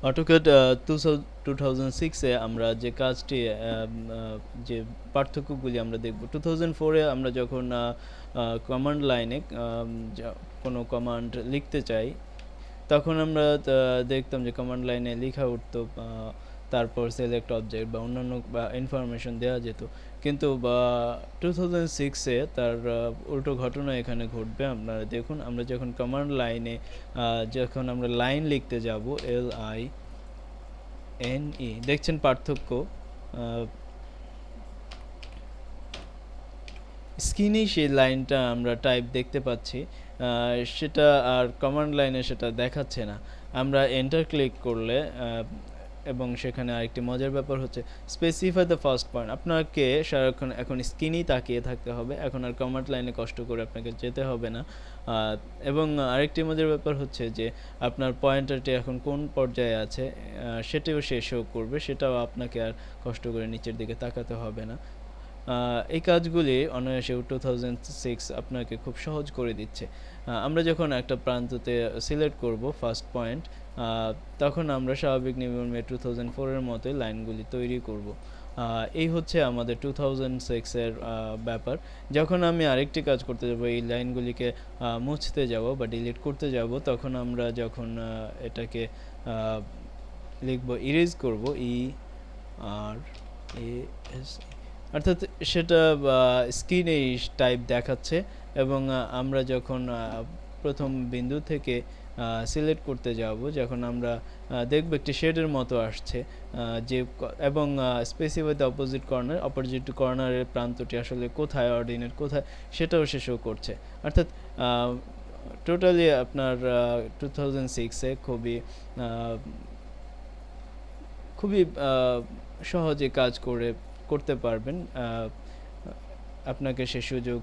AutoCAD 2006 এ আমরা যে কাজটি যে পার্থক্যগুলি আমরা দেখব 2004 এ আমরা যখন কমান্ড লাইনে কোনো কমান্ড লিখতে চাই তখন আমরা দেখতাম যে কমান্ড লাইনে লেখা উঠতো তারপর সিলেক্ট অবজেক্ট বা অন্যান্য ইনফরমেশন দেওয়া যেত কিন্তু 2006 এ তার উল্টো ঘটনা এখানে ঘটবে। আপনারা দেখুন আমরা যখন কমান্ড লাইনে যখন আমরা লাইন লিখতে যাব LINE দেখছেন পার্থক্য স্ক্রিনে সেই লাইনটা আমরা টাইপ দেখতে পাচ্ছি সেটা আর কমান্ড লাইনে সেটা দেখাচ্ছে না। আমরা এন্টার ক্লিক করলে এবং সেখানে আরেকটি মজার ব্যাপার হচ্ছে স্পেসিফাই দ্য ফার্স্ট পয়েন্ট। আপনাকে সারাক্ষণ এখন স্ক্রিনেই তাকিয়ে থাকতে হবে, এখন আর কমান্ড লাইনে কষ্ট করে আপনাকে যেতে হবে না। এবং আরেকটি মজার ব্যাপার হচ্ছে যে আপনার পয়েন্টারটি এখন কোন পর্যায়ে আছে সেটাও সে শো করবে, সেটাও আপনাকে আর কষ্ট করে নিচের দিকে তাকাতে হবে না। এই কাজগুলি অনায়াসে 2006 আপনাকে খুব সহজ করে দিচ্ছে। আমরা যখন একটা প্রান্ততে সিলেক্ট করব ফার্স্ট পয়েন্ট তখন আমরা স্বাভাবিক নিয়মে 2004 এর মতোই লাইনগুলি তৈরি করব। এই হচ্ছে আমাদের 2006 এর ব্যাপার। যখন আমি আরেকটি কাজ করতে যাব, এই লাইনগুলিকে মুছতে যাব বা ডিলিট করতে যাব, তখন আমরা যখন এটাকে লিখব ইরেজ করব ERAS, অর্থাৎ সেটা স্ক্রিনে টাইপ দেখাচ্ছে এবং আমরা যখন প্রথম বিন্দু থেকে সিলেক্ট করতে যাব যখন আমরা দেখব একটি শেডের মতো আসছে যে এবং স্পেসিফাই দ্য অপোজিট কর্নারের প্রান্তটি আসলে কোথায়, অর্ডিনেট কোথায় সেটাও সে শো করছে। অর্থাৎ টোটালি আপনার 2006 এ খুবই সহজে কাজ করতে পারবেন। আপনাকে সে সুযোগ